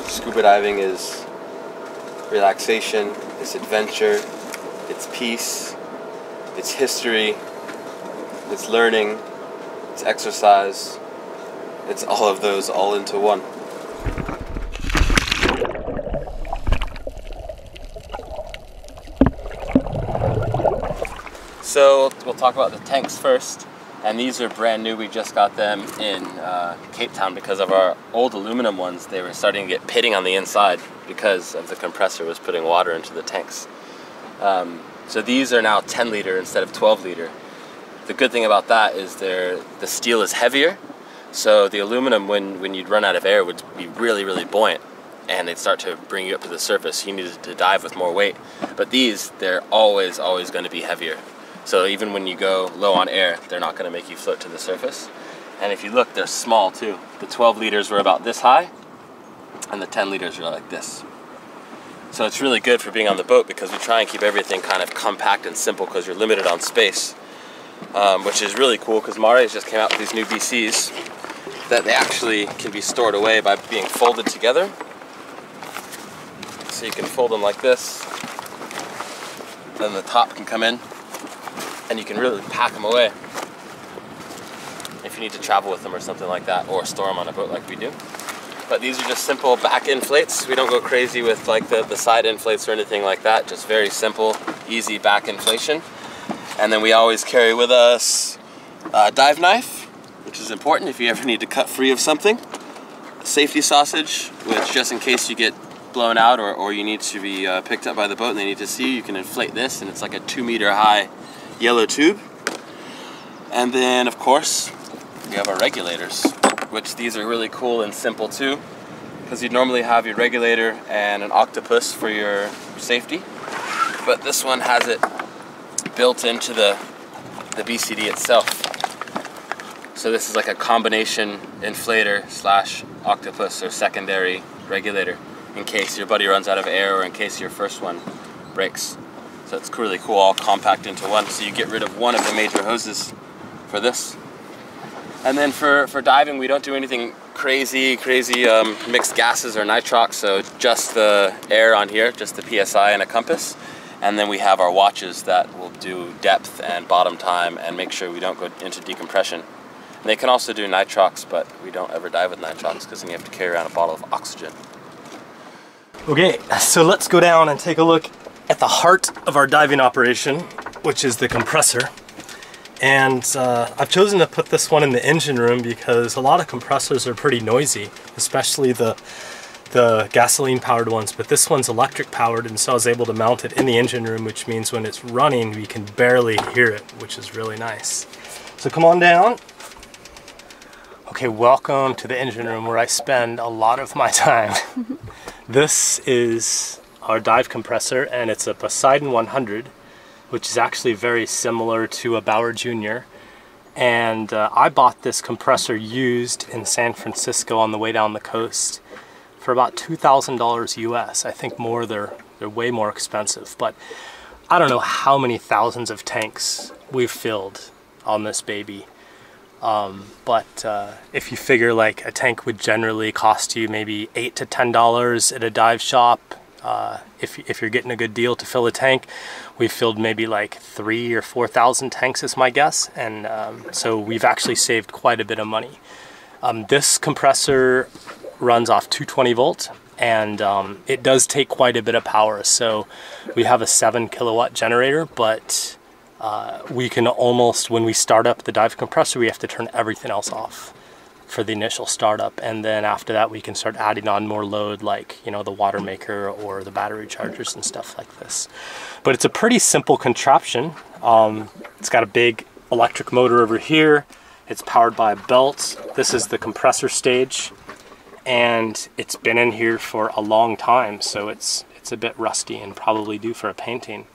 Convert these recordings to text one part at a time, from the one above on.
Scuba diving is relaxation, it's adventure, it's peace, it's history, it's learning, it's exercise, it's all of those all into one. So we'll talk about the tanks first, and these are brand new. We just got them in Cape Town because of our old aluminum ones. They were starting to get pitting on the inside because of the compressor was putting water into the tanks. So these are now 10 liter instead of 12 liter. The good thing about that is the steel is heavier, so the aluminum, when you'd run out of air, would be really, really buoyant, and they'd start to bring you up to the surface. You needed to dive with more weight. But these, they're always going to be heavier. So even when you go low on air, they're not going to make you float to the surface. And if you look, they're small too. The 12 liters were about this high, and the 10 liters are like this. So it's really good for being on the boat because we try and keep everything kind of compact and simple because you're limited on space, which is really cool because Mare's just came out with these new BCs that they actually can be stored away by being folded together. So you can fold them like this, then the top can come in, and you can really pack them away if you need to travel with them or something like that, or store them on a boat like we do. But these are just simple back inflates. We don't go crazy with like the side inflates or anything like that. Just very simple, easy back inflation. And then we always carry with us a dive knife, which is important if you ever need to cut free of something. A safety sausage, which just in case you get blown out or you need to be picked up by the boat and they need to see you, can inflate this, and it's like a 2-meter high yellow tube. And then of course we have our regulators, which these are really cool and simple too, because you'd normally have your regulator and an octopus for your safety, but this one has it built into the BCD itself. So this is like a combination inflator slash octopus or secondary regulator in case your buddy runs out of air or in case your first one breaks. So it's really cool, all compact into one. So you get rid of one of the major hoses for this. And then for diving, we don't do anything crazy mixed gases or nitrox, so just the air on here, just the PSI and a compass. And then we have our watches that will do depth and bottom time and make sure we don't go into decompression. And they can also do nitrox, but we don't ever dive with nitrox because then you have to carry around a bottle of oxygen. Okay, so let's go down and take a look at the heart of our diving operation, which is the compressor. And I've chosen to put this one in the engine room because a lot of compressors are pretty noisy, especially the gasoline powered ones, but this one's electric powered, and so I was able to mount it in the engine room, which means when it's running we can barely hear it, which is really nice. So come on down. Okay, welcome to the engine room where I spend a lot of my time. This is our dive compressor, and it's a Poseidon 100, which is actually very similar to a Bauer Jr. And I bought this compressor used in San Francisco on the way down the coast for about $2,000 US. I think more, they're way more expensive, but I don't know how many thousands of tanks we've filled on this baby. But if you figure like a tank would generally cost you maybe $8 to $10 at a dive shop, if you're getting a good deal to fill a tank, we've filled maybe like 3,000 or 4,000 tanks is my guess, and so we've actually saved quite a bit of money. This compressor runs off 220 volt, and it does take quite a bit of power. So we have a 7 kilowatt generator, but we can almost, when we start up the dive compressor, we have to turn everything else off for the initial startup, and then after that we can start adding on more load, like, you know, the water maker or the battery chargers and stuff like this. But it's a pretty simple contraption. It's got a big electric motor over here. It's powered by a belt. This is the compressor stage, and it's been in here for a long time, so it's a bit rusty and probably due for a painting.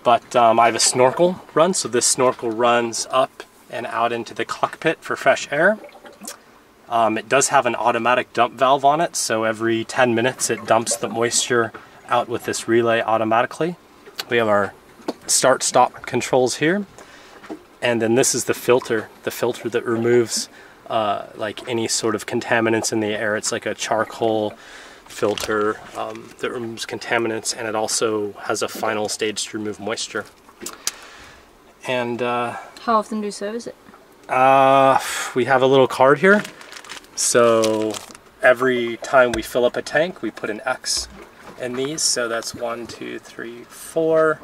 But I have a snorkel run, so this snorkel runs up and out into the cockpit for fresh air. It does have an automatic dump valve on it, so every 10 minutes it dumps the moisture out with this relay automatically. We have our start-stop controls here. And then this is the filter that removes like any sort of contaminants in the air. It's like a charcoal filter that removes contaminants, and it also has a final stage to remove moisture. And how often do you service it? We have a little card here, so every time we fill up a tank we put an X in these, so that's 1, 2, 3, 4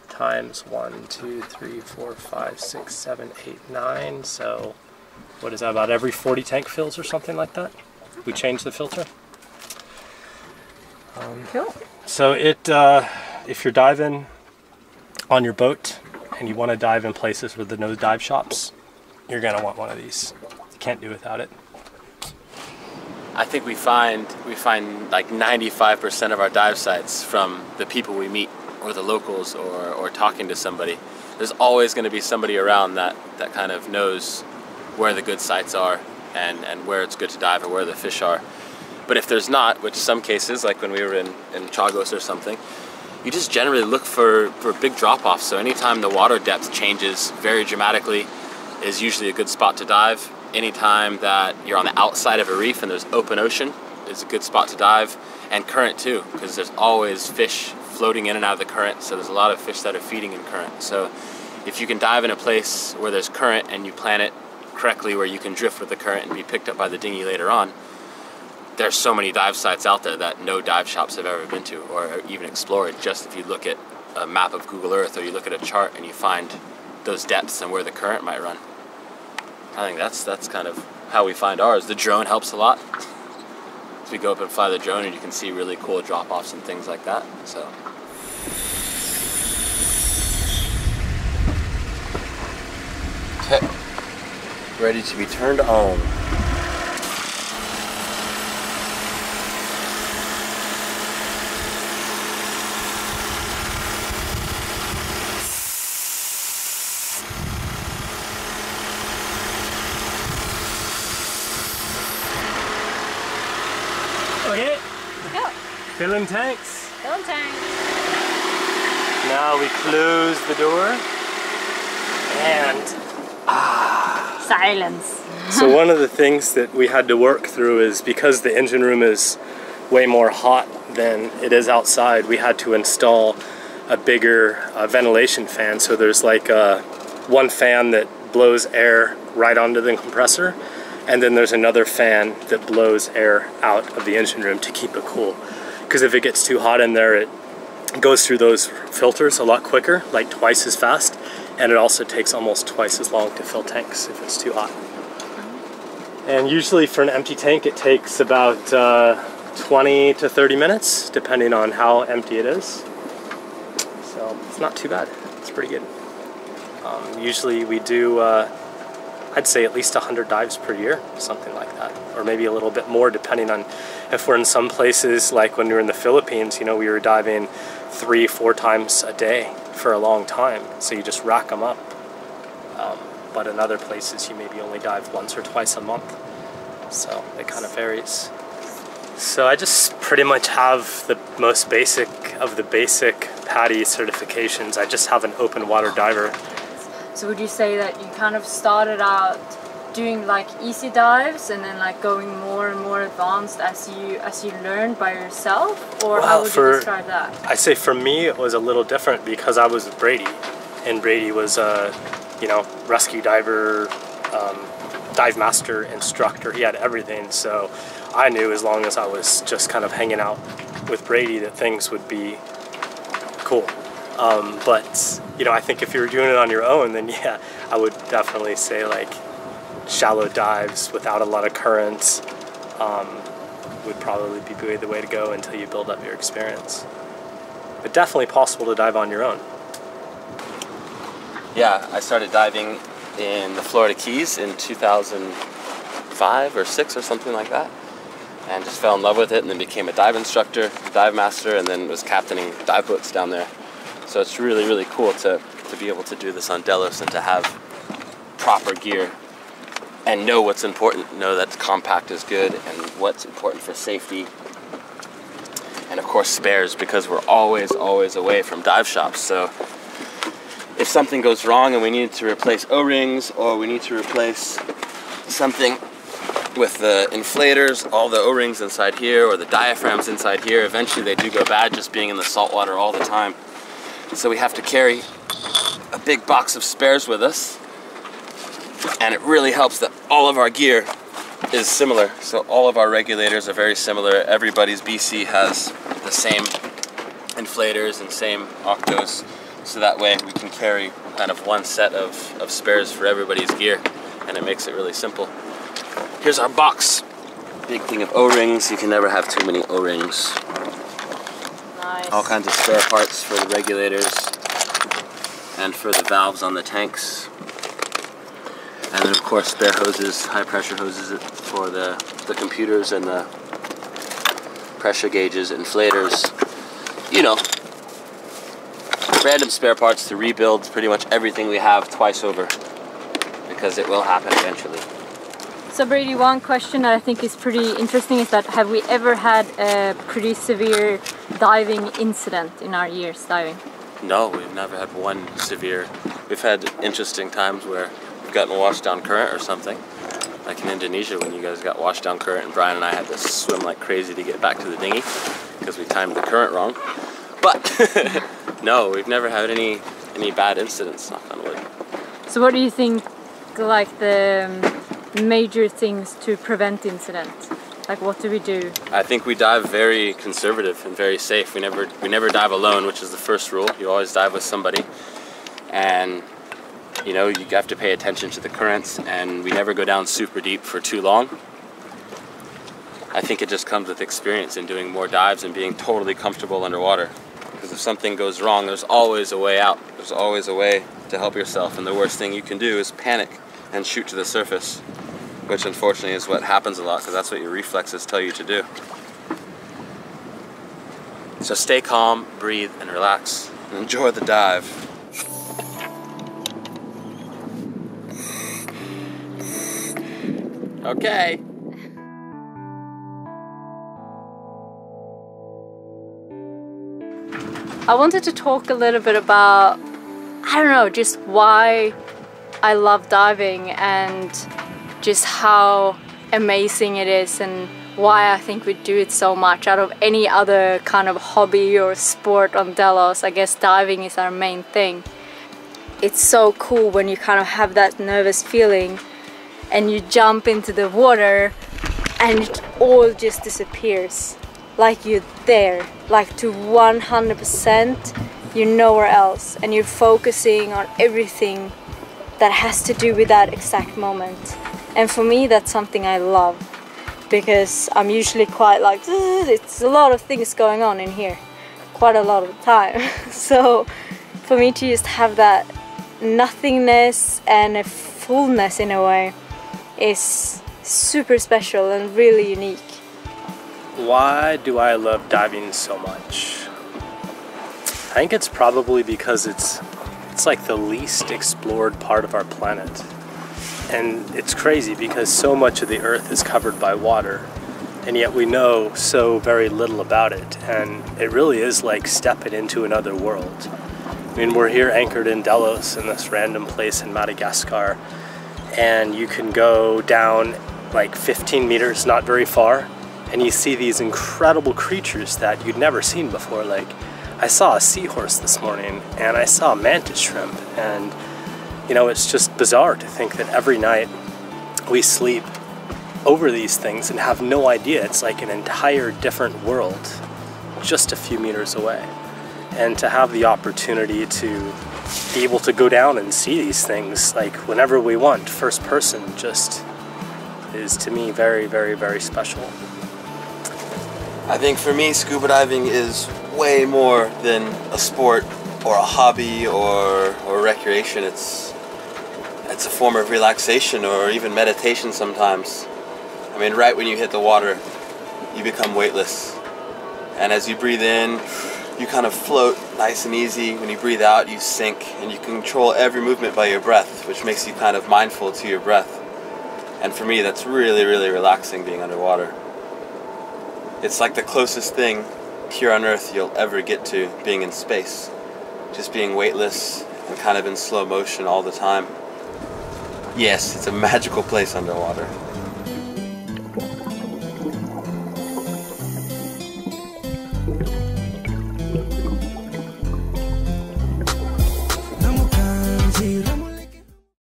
times 1, 2, 3, 4, 5, 6, 7, 8, 9. So what is that, about every 40 tank fills or something like that? We change the filter. Cool. So if you're diving on your boat and you want to dive in places with no dive shops, you're going to want one of these. You can't do without it. I think we find like 95% of our dive sites from the people we meet, or the locals, or talking to somebody. There's always going to be somebody around that kind of knows where the good sites are and where it's good to dive or where the fish are. But if there's not, which some cases, like when we were in Chagos or something, you just generally look for big drop-offs. So anytime the water depth changes very dramatically is usually a good spot to dive. Anytime that you're on the outside of a reef and there's open ocean is a good spot to dive. And current too, because there's always fish floating in and out of the current, so there's a lot of fish that are feeding in current. So if you can dive in a place where there's current and you plan it correctly, where you can drift with the current and be picked up by the dinghy later on, there's so many dive sites out there that no dive shops have ever been to or even explored. Just if you look at a map of Google Earth, or you look at a chart and you find those depths and where the current might run. I think that's kind of how we find ours. The drone helps a lot. So we go up and fly the drone and you can see really cool drop-offs and things like that. So okay, ready to be turned on. Okay, Go. filling tanks. Fill tank. Now we close the door and Silence. so one of the things that we had to work through is, because the engine room is way more hot than it is outside, we had to install a bigger ventilation fan. So there's like one fan that blows air right onto the compressor, and then there's another fan that blows air out of the engine room to keep it cool. Because if it gets too hot in there, it goes through those filters a lot quicker, like twice as fast, and it also takes almost twice as long to fill tanks if it's too hot. And usually for an empty tank it takes about 20 to 30 minutes, depending on how empty it is. So it's not too bad, it's pretty good. Usually we do, I'd say at least 100 dives per year, something like that. Or maybe a little bit more, depending on if we're in some places, like when we were in the Philippines, you know, we were diving 3-4 times a day for a long time. So you just rack them up. But in other places, you maybe only dive once or twice a month. So it kind of varies. So I just pretty much have the most basic of the basic PADI certifications. I just have an open water diver. So would you say that you kind of started out doing like easy dives and then like going more and more advanced as you learned by yourself, or how would you describe that? I say for me it was a little different because I was with Brady, and Brady was a rescue diver, dive master, instructor. He had everything, so I knew as long as I was just kind of hanging out with Brady that things would be cool. But I think if you were doing it on your own, then yeah, I would definitely say like shallow dives without a lot of currents would probably be the way to go until you build up your experience. But definitely possible to dive on your own. Yeah, I started diving in the Florida Keys in 2005 or 6 or something like that, and just fell in love with it, and then became a dive instructor, dive master, and then was captaining dive boats down there. So it's really, really cool to be able to do this on Delos and to have proper gear and know what's important, know that compact is good and what's important for safety. And of course spares, because we're always away from dive shops. So if something goes wrong and we need to replace O-rings, or we need to replace something with the inflators, all the O-rings inside here, or the diaphragms inside here, eventually they do go bad just being in the salt water all the time. So we have to carry a big box of spares with us, and it really helps that all of our gear is similar. So all of our regulators are very similar. Everybody's BC has the same inflators and same octos, so that way we can carry kind of one set of spares for everybody's gear, and it makes it really simple. Here's our box. Big thing of O-rings. You can never have too many O-rings. Nice. All kinds of spare parts for the regulators and for the valves on the tanks. And then of course spare hoses, high pressure hoses for the computers and the pressure gauges, inflators. You know, random spare parts to rebuild pretty much everything we have twice over, because it will happen eventually. So Brady, one question that I think is pretty interesting is that have we ever had a pretty severe diving incident in our years diving? No, we've never had one severe. We've had interesting times where we've gotten washed down current or something. Like in Indonesia when you guys got washed down current and Brian and I had to swim like crazy to get back to the dinghy because we timed the current wrong. But no, we've never had any bad incidents, knock on wood. So what do you think like the major things to prevent incidents? Like what do we do? I think we dive very conservative and very safe. We never dive alone, which is the first rule. You always dive with somebody, and you know you have to pay attention to the currents, and we never go down super deep for too long. I think it just comes with experience in doing more dives and being totally comfortable underwater. Because if something goes wrong, there's always a way out. There's always a way to help yourself, and the worst thing you can do is panic and shoot to the surface, which unfortunately is what happens a lot because that's what your reflexes tell you to do. So stay calm, breathe, and relax, and enjoy the dive. Okay. I wanted to talk a little bit about, I don't know, just why I love diving and just how amazing it is, and why I think we do it so much. Out of any other kind of hobby or sport on Delos, I guess diving is our main thing. It's so cool when you kind of have that nervous feeling and you jump into the water and it all just disappears. Like you're there, like to 100%, you're nowhere else, and you're focusing on everything that has to do with that exact moment. And for me, that's something I love, because I'm usually quite like, it's a lot of things going on in here, quite a lot of the time. So for me to just have that nothingness and a fullness in a way is super special and really unique. Why do I love diving so much? I think it's probably because it's like the least explored part of our planet. And it's crazy because so much of the earth is covered by water, and yet we know so very little about it. And it really is like stepping into another world. I mean, we're here anchored in Delos, in this random place in Madagascar, and you can go down like 15 meters, not very far, and you see these incredible creatures that you'd never seen before. Like, I saw a seahorse this morning, and I saw a mantis shrimp, and you know, it's just bizarre to think that every night we sleep over these things and have no idea. It's like an entire different world just a few meters away. And to have the opportunity to be able to go down and see these things like whenever we want, first person, just is to me very, very, very special. I think for me, scuba diving is way more than a sport or a hobby or recreation. It's a form of relaxation or even meditation sometimes. I mean, right when you hit the water, you become weightless. And as you breathe in, you kind of float nice and easy. When you breathe out, you sink, and you control every movement by your breath, which makes you kind of mindful to your breath. And for me, that's really, really relaxing being underwater. It's like the closest thing here on Earth you'll ever get to being in space. Just being weightless and kind of in slow motion all the time. Yes, it's a magical place underwater.